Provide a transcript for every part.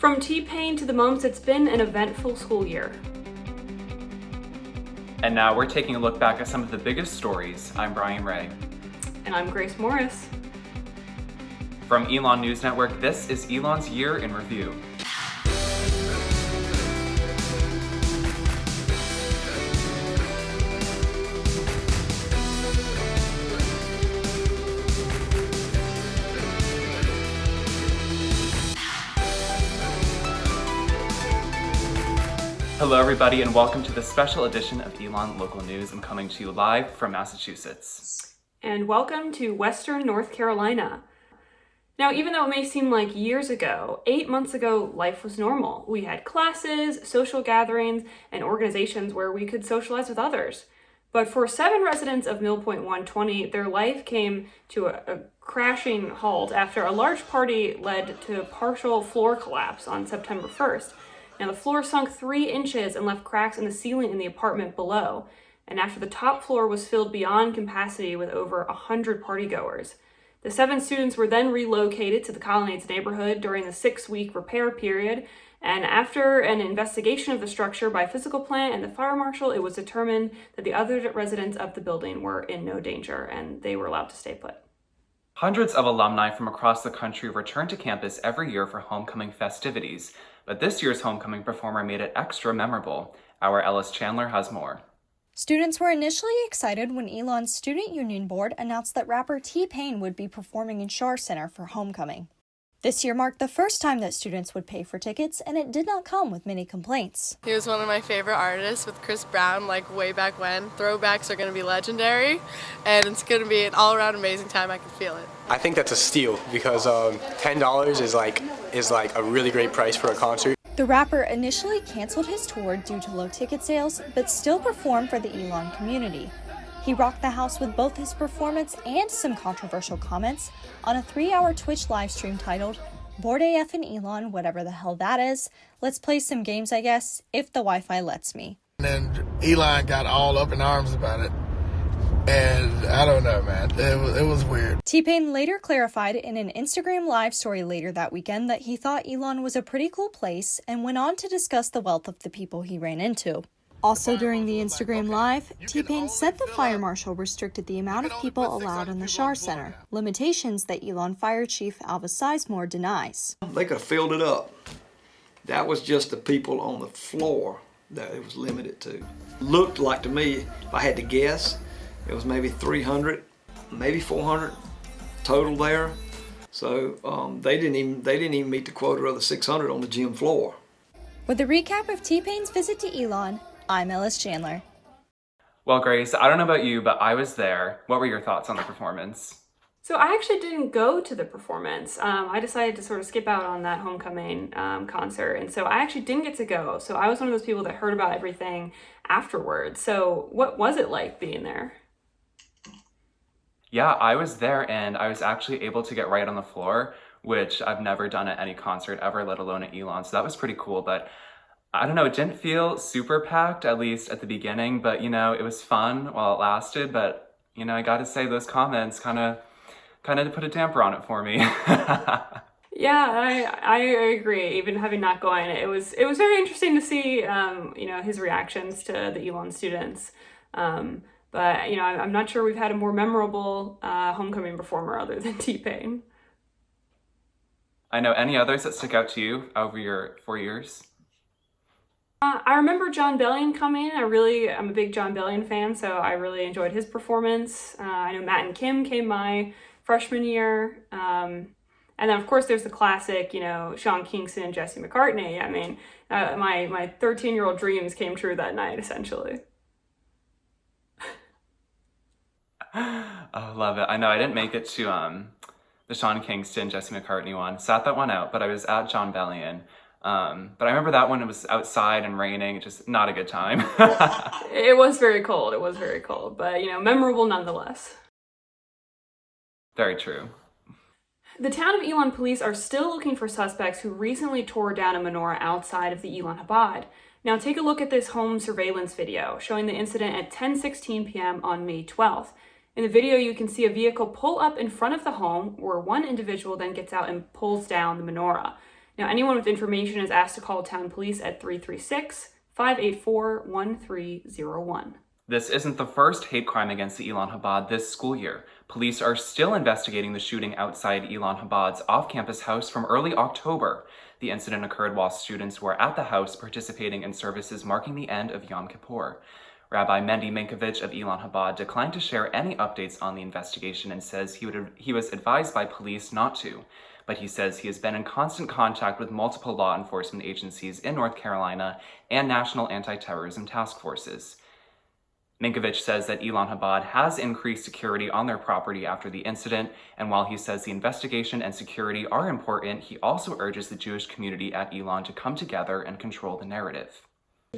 From T-Pain to the mumps, it's been an eventful school year. And now we're taking a look back at some of the biggest stories. I'm Brian Ray. And I'm Grace Morris. From Elon News Network, this is Elon's Year in Review. Hello everybody and welcome to the special edition of Elon Local News. I'm coming to you live from Massachusetts. And welcome to Western North Carolina. Now, even though it may seem like years ago, 8 months ago, life was normal. We had classes, social gatherings, and organizations where we could socialize with others. But for 7 residents of Mill Point 120, their life came to a crashing halt after a large party led to partial floor collapse on September 1st. Now, the floor sunk 3 inches and left cracks in the ceiling in the apartment below. And after the top floor was filled beyond capacity with over 100 partygoers. The 7 students were then relocated to the Colonnades neighborhood during the 6-week repair period. And after an investigation of the structure by physical plant and the fire marshal, it was determined that the other residents of the building were in no danger and they were allowed to stay put. Hundreds of alumni from across the country return to campus every year for homecoming festivities. But this year's homecoming performer made it extra memorable. Our Ellis Chandler has more. Students were initially excited when Elon's Student Union Board announced that rapper T-Pain would be performing in Schar Center for homecoming. This year marked the first time that students would pay for tickets, and it did not come with many complaints. He was one of my favorite artists with Chris Brown, like way back when. Throwbacks are going to be legendary, and it's going to be an all-around amazing time. I can feel it. I think that's a steal because $10 is like a really great price for a concert. The rapper initially canceled his tour due to low ticket sales, but still performed for the Elon community. He rocked the house with both his performance and some controversial comments on a 3-hour Twitch livestream titled, Bored AF and Elon, whatever the hell that is. Let's play some games, I guess, if the Wi-Fi lets me. And Elon got all up in arms about it. And I don't know, man. It was weird. T-Pain later clarified in an Instagram live story later that weekend that he thought Elon was a pretty cool place and went on to discuss the wealth of the people he ran into. Also during the Instagram Live, T-Pain said the fire marshal restricted the amount of people allowed in the Schar Center, limitations that Elon Fire Chief Alva Sizemore denies. They could have filled it up. That was just the people on the floor that it was limited to. Looked like to me, if I had to guess, it was maybe 300, maybe 400 total there. So they didn't even meet the quota of the 600 on the gym floor. With a recap of T-Pain's visit to Elon, I'm Ellis Chandler. Well, Grace, I don't know about you, but I was there. What were your thoughts on the performance? So I actually didn't go to the performance. I decided to sort of skip out on that homecoming concert. And so I actually didn't get to go. So I was one of those people that heard about everything afterwards. So what was it like being there? Yeah, I was there and I was actually able to get right on the floor, which I've never done at any concert ever, let alone at Elon. So that was pretty cool. But I don't know, it didn't feel super packed, at least at the beginning, but you know, it was fun while it lasted. But you know, I gotta say those comments kind of put a damper on it for me. Yeah, I agree. Even having not going, it was very interesting to see, you know, his reactions to the Elon students. But you know, I'm not sure we've had a more memorable homecoming performer other than T-Pain. I know, any others that stick out to you over your 4 years? I remember John Bellion coming. I'm a big John Bellion fan, so I really enjoyed his performance. I know Matt and Kim came my freshman year. And then, of course, there's the classic, you know, Sean Kingston and Jesse McCartney. I mean, my 13-year-old dreams came true that night, essentially. Oh, love it. I know I didn't make it to the Sean Kingston, Jesse McCartney one. Sat that one out, but I was at John Bellion. But I remember that one, it was outside and raining, just not a good time. It was very cold, but, you know, memorable nonetheless. Very true. The town of Elon police are still looking for suspects who recently tore down a menorah outside of the Elon Chabad. Now take a look at this home surveillance video showing the incident at 10:16 p.m. on May 12th. In the video, you can see a vehicle pull up in front of the home where one individual then gets out and pulls down the menorah. Now, anyone with information is asked to call town police at 336-584-1301. This isn't the first hate crime against the Elon Chabad this school year. Police are still investigating the shooting outside Elon Chabad's off-campus house from early October. The incident occurred while students were at the house participating in services marking the end of Yom Kippur. Rabbi Mendy Minkovich of Elon Chabad declined to share any updates on the investigation and says he was advised by police not to. But he says he has been in constant contact with multiple law enforcement agencies in North Carolina and national anti-terrorism task forces. Minkovich says that Elon Chabad has increased security on their property after the incident, and while he says the investigation and security are important, he also urges the Jewish community at Elon to come together and control the narrative.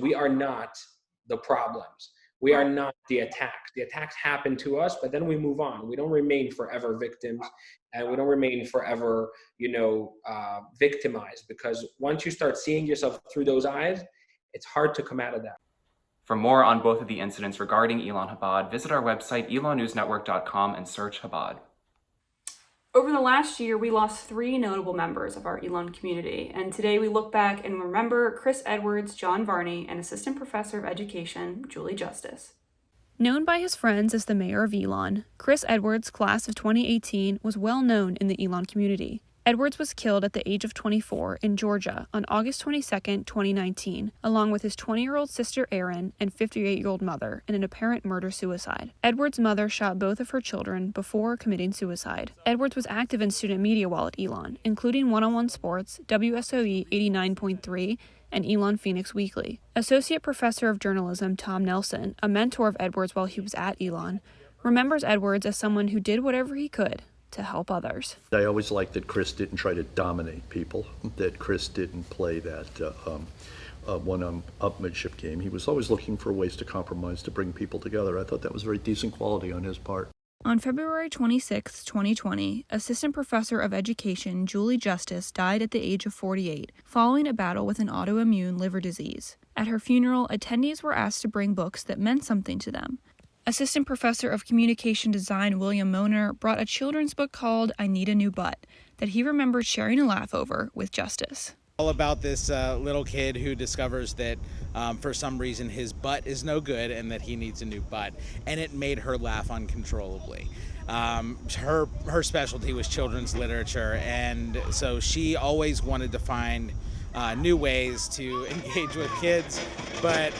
We are not the problems. We are not the attacks. The attacks happen to us, but then we move on. We don't remain forever victims, and we don't remain forever, victimized, because once you start seeing yourself through those eyes, it's hard to come out of that. For more on both of the incidents regarding Elon Chabad, visit our website, elonnewsnetwork.com, and search Chabad. Over the last year, we lost 3 notable members of our Elon community, and today we look back and remember Chris Edwards, John Varney, and Assistant Professor of Education, Julie Justice. Known by his friends as the mayor of Elon, Chris Edwards' class of 2018 was well known in the Elon community. Edwards was killed at the age of 24 in Georgia on August 22, 2019, along with his 20-year-old sister Erin and 58-year-old mother in an apparent murder-suicide. Edwards' mother shot both of her children before committing suicide. Edwards was active in student media while at Elon, including One-on-One Sports, WSOE 89.3, and Elon Phoenix Weekly. Associate Professor of Journalism Tom Nelson, a mentor of Edwards while he was at Elon, remembers Edwards as someone who did whatever he could to help others. I always liked that Chris didn't try to dominate people, that Chris didn't play that one-upmanship game. He was always looking for ways to compromise, to bring people together. I thought that was a very decent quality on his part. On February 26, 2020, Assistant Professor of Education Julie Justice died at the age of 48, following a battle with an autoimmune liver disease. At her funeral, attendees were asked to bring books that meant something to them. Assistant Professor of Communication Design William Moner brought a children's book called I Need a New Butt that he remembered sharing a laugh over with Justice. All about this little kid who discovers that for some reason his butt is no good and that he needs a new butt, and it made her laugh uncontrollably. Her specialty was children's literature, and so she always wanted to find new ways to engage with kids, but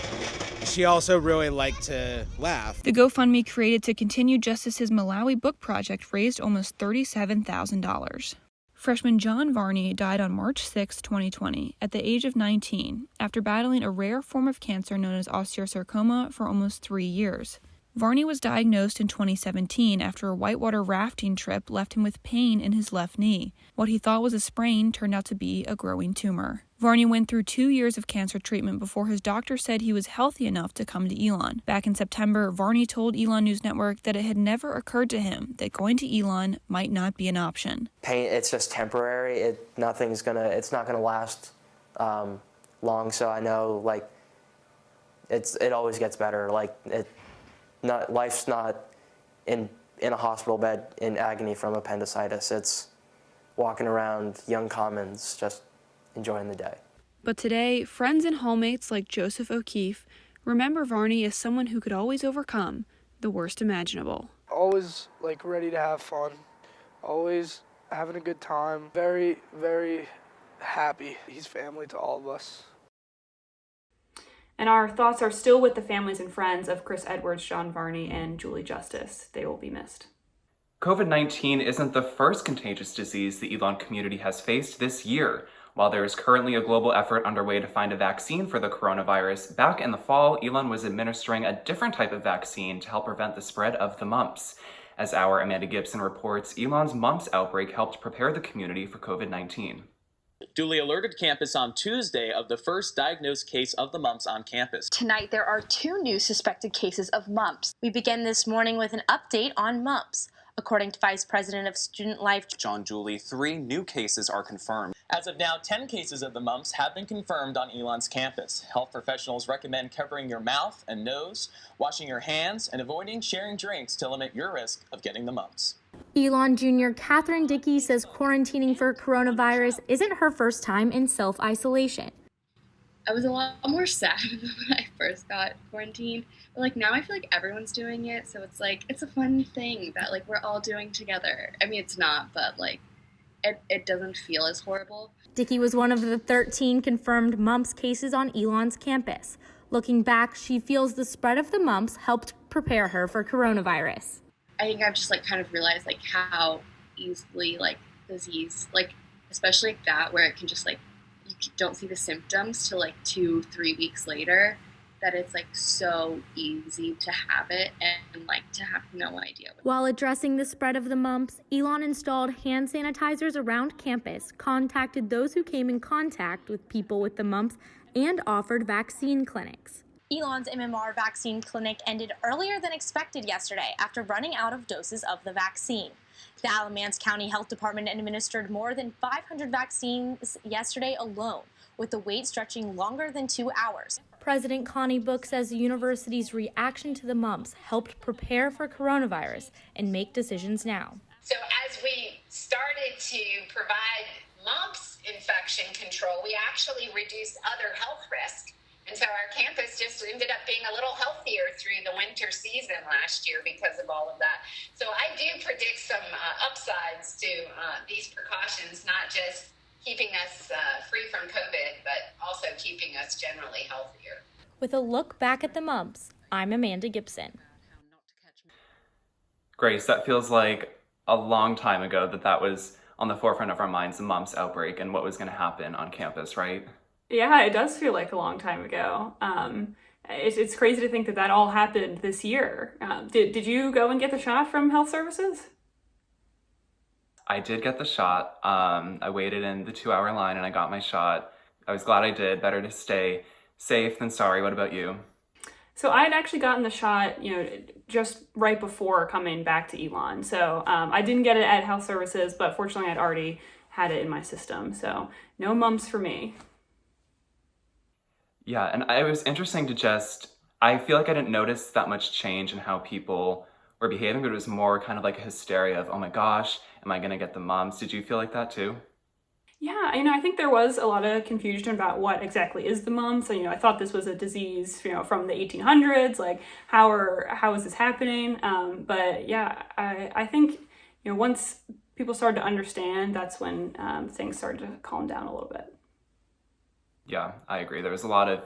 she also really liked to laugh. The GoFundMe created to continue Justice's Malawi book project raised almost $37,000. Freshman John Varney died on March 6, 2020, at the age of 19, after battling a rare form of cancer known as osteosarcoma for almost 3 years. Varney was diagnosed in 2017 after a whitewater rafting trip left him with pain in his left knee. What he thought was a sprain turned out to be a growing tumor. Varney went through 2 years of cancer treatment before his doctor said he was healthy enough to come to Elon. Back in September, Varney told Elon News Network that it had never occurred to him that going to Elon might not be an option. Pain, it's just temporary. It's not gonna last long. So I know, it always gets better. Life's not in a hospital bed in agony from appendicitis. It's walking around Young Commons, just enjoying the day. But today, friends and hallmates like Joseph O'Keefe remember Varney as someone who could always overcome the worst imaginable. Always ready to have fun, always having a good time, very, very happy. He's family to all of us. And our thoughts are still with the families and friends of Chris Edwards, John Varney, and Julie Justice. They will be missed. COVID-19 isn't the first contagious disease the Elon community has faced this year. While there is currently a global effort underway to find a vaccine for the coronavirus, back in the fall, Elon was administering a different type of vaccine to help prevent the spread of the mumps. As our Amanda Gibson reports, Elon's mumps outbreak helped prepare the community for COVID-19. Duly alerted campus on Tuesday of the first diagnosed case of the mumps on campus. Tonight, there are 2 new suspected cases of mumps. We begin this morning with an update on mumps. According to Vice President of Student Life, John Julie, 3 new cases are confirmed. As of now, 10 cases of the mumps have been confirmed on Elon's campus. Health professionals recommend covering your mouth and nose, washing your hands, and avoiding sharing drinks to limit your risk of getting the mumps. Elon Jr. Catherine Dickey says quarantining for coronavirus isn't her first time in self-isolation. I was a lot more sad when I first got quarantined. But like now I feel like everyone's doing it, so it's like it's a fun thing that like we're all doing together. I mean it's not, but like it doesn't feel as horrible. Dickey was one of the 13 confirmed mumps cases on Elon's campus. Looking back, she feels the spread of the mumps helped prepare her for coronavirus. I think I've just like kind of realized like how easily like disease, like especially like that where it can just like you don't see the symptoms till like 2-3 weeks later, that it's like so easy to have it and like to have no idea. While addressing the spread of the mumps, Elon installed hand sanitizers around campus, contacted those who came in contact with people with the mumps, and offered vaccine clinics. Elon's MMR vaccine clinic ended earlier than expected yesterday after running out of doses of the vaccine. The Alamance County Health Department administered more than 500 vaccines yesterday alone, with the wait stretching longer than 2 hours. President Connie Book says the university's reaction to the mumps helped prepare for coronavirus and make decisions now. So as we started to provide mumps infection control, we actually reduced other health risks. And so our campus just ended up being a little healthier through the winter season last year because of all of that. So I do predict some upsides to these precautions, not just keeping us free from COVID, but also keeping us generally healthier. With a look back at the mumps, I'm Amanda Gibson. Grace, that feels like a long time ago that was on the forefront of our minds, the mumps outbreak and what was going to happen on campus, right? Yeah, it does feel like a long time ago. It's crazy to think that all happened this year. Did you go and get the shot from health services? I did get the shot. I waited in the 2-hour line and I got my shot. I was glad I did. Better to stay safe than sorry. What about you? So I had actually gotten the shot, just right before coming back to Elon. So I didn't get it at health services, but fortunately I'd already had it in my system. So no mumps for me. Yeah, and it was interesting I feel like I didn't notice that much change in how people were behaving, but it was more kind of like a hysteria of, oh my gosh, am I gonna get the mumps? Did you feel like that too? Yeah, I think there was a lot of confusion about what exactly is the mumps. So, I thought this was a disease, from the 1800s, like how is this happening? But yeah, I think, once people started to understand, that's when things started to calm down a little bit. Yeah, I agree. There was a lot of,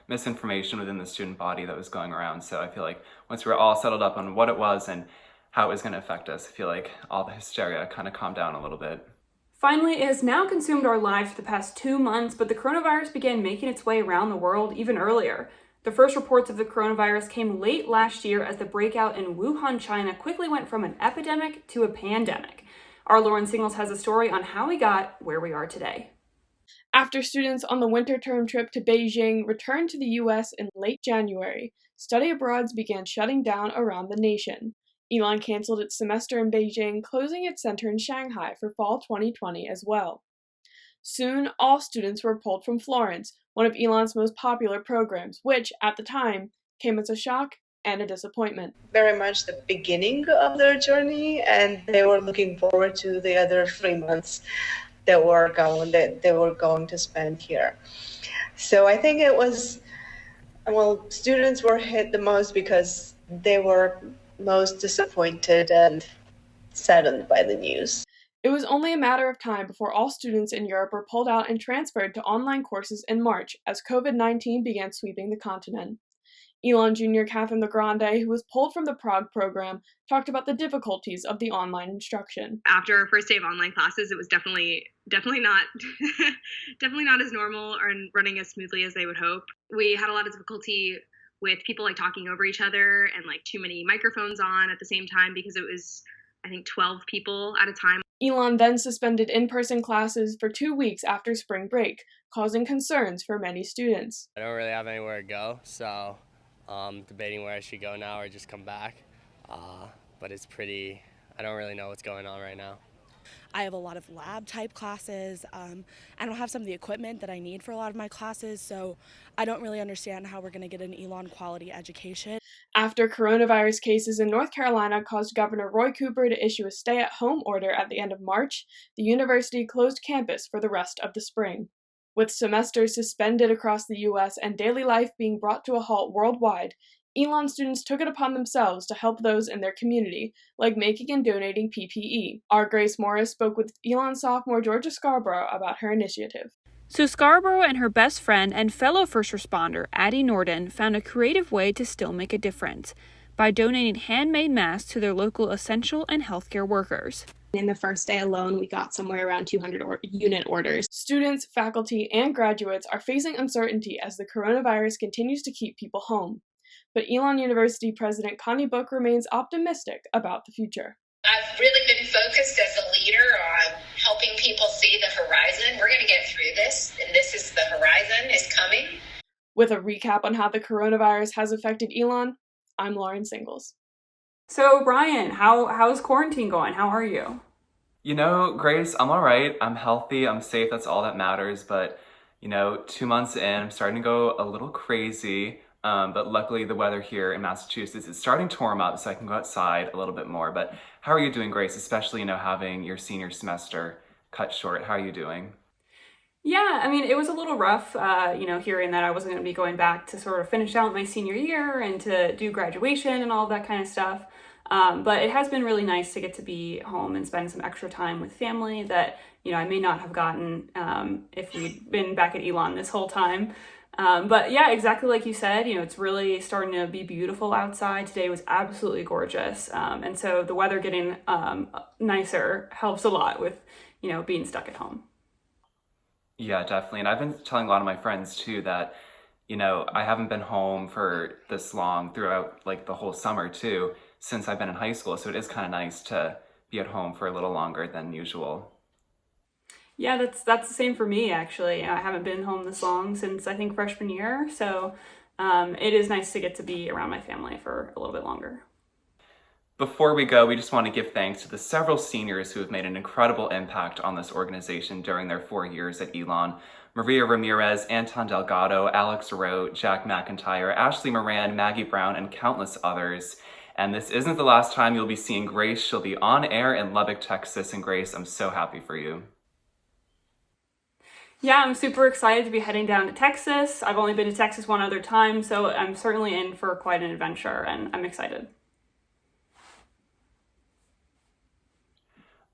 misinformation within the student body that was going around. So I feel like once we were all settled up on what it was and how it was going to affect us, I feel like all the hysteria kind of calmed down a little bit. Finally, it has now consumed our lives for the past 2 months, but the coronavirus began making its way around the world even earlier. The first reports of the coronavirus came late last year as the breakout in Wuhan, China quickly went from an epidemic to a pandemic. Our Lauren Singles has a story on how we got where we are today. After students on the winter term trip to Beijing returned to the U.S. in late January, study abroads began shutting down around the nation. Elon canceled its semester in Beijing, closing its center in Shanghai for fall 2020 as well. Soon, all students were pulled from Florence, one of Elon's most popular programs, which, at the time, came as a shock and a disappointment. Very much the beginning of their journey, and they were looking forward to the other 3 months that they were going to spend here. So I think it was, students were hit the most because they were most disappointed and saddened by the news. It was only a matter of time before all students in Europe were pulled out and transferred to online courses in March as COVID-19 began sweeping the continent. Elon Jr. Catherine the Grande, who was pulled from the Prague program, talked about the difficulties of the online instruction. After our first day of online classes, it was definitely not definitely not as normal or running as smoothly as they would hope. We had a lot of difficulty with people talking over each other and too many microphones on at the same time because it was, I think, 12 people at a time. Elon then suspended in-person classes for 2 weeks after spring break, causing concerns for many students. I don't really have anywhere to go, so debating where I should go now or just come back. But it's pretty I don't really know what's going on right now. I have a lot of lab type classes. I don't have some of the equipment that I need for a lot of my classes, so I don't really understand how we're going to get an Elon quality education. After coronavirus cases in North Carolina caused Governor Roy Cooper to issue a stay-at-home order at the end of March, the university closed campus for the rest of the spring. With semesters suspended across the U.S. and daily life being brought to a halt worldwide, Elon students took it upon themselves to help those in their community, like making and donating PPE. Our Grace Morris spoke with Elon sophomore Georgia Scarborough about her initiative. So Scarborough and her best friend and fellow first responder, Addie Norden, found a creative way to still make a difference by donating handmade masks to their local essential and healthcare workers. In the first day alone, we got somewhere around 200 unit orders. Students, faculty, and graduates are facing uncertainty as the coronavirus continues to keep people home. But Elon University President Connie Book remains optimistic about the future. I've really been focused as a leader on helping people see the horizon. We're going to get through this, and this is the horizon is coming. With a recap on how the coronavirus has affected Elon, I'm Lauren Singles. So Brian, how's quarantine going? How are you? You know, Grace, I'm all right. I'm healthy. I'm safe. That's all that matters. But, 2 months in, I'm starting to go a little crazy. But luckily the weather here in Massachusetts is starting to warm up so I can go outside a little bit more. But how are you doing, Grace? Especially, having your senior semester cut short. How are you doing? Yeah, I mean, it was a little rough, hearing that I wasn't going to be going back to sort of finish out my senior year and to do graduation and all that kind of stuff. But it has been really nice to get to be home and spend some extra time with family that, I may not have gotten if we'd been back at Elon this whole time. But yeah, exactly like you said, it's really starting to be beautiful outside. Today was absolutely gorgeous. And so the weather getting nicer helps a lot with, being stuck at home. Yeah, definitely. And I've been telling a lot of my friends too that, I haven't been home for this long throughout like the whole summer too, since I've been in high school. So it is kind of nice to be at home for a little longer than usual. Yeah, that's the same for me, actually. I haven't been home this long since I think freshman year. So it is nice to get to be around my family for a little bit longer. Before we go, we just want to give thanks to the several seniors who have made an incredible impact on this organization during their 4 years at Elon. Maria Ramirez, Anton Delgado, Alex Roat, Jack McIntyre, Ashley Moran, Maggie Brown, and countless others. And this isn't the last time you'll be seeing Grace. She'll be on air in Lubbock, Texas. And Grace, I'm so happy for you. Yeah, I'm super excited to be heading down to Texas. I've only been to Texas one other time, so I'm certainly in for quite an adventure, and I'm excited.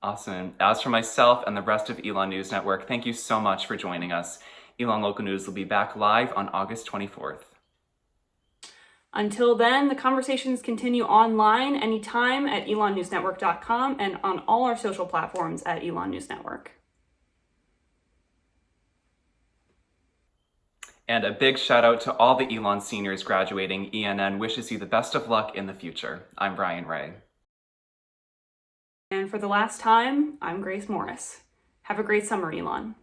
Awesome. As for myself and the rest of Elon News Network, thank you so much for joining us. Elon Local News will be back live on August 24th. Until then, the conversations continue online anytime at elonnewsnetwork.com and on all our social platforms at Elon News Network. And a big shout out to all the Elon seniors graduating. ENN wishes you the best of luck in the future. I'm Brian Ray. And for the last time, I'm Grace Morris. Have a great summer, Elon.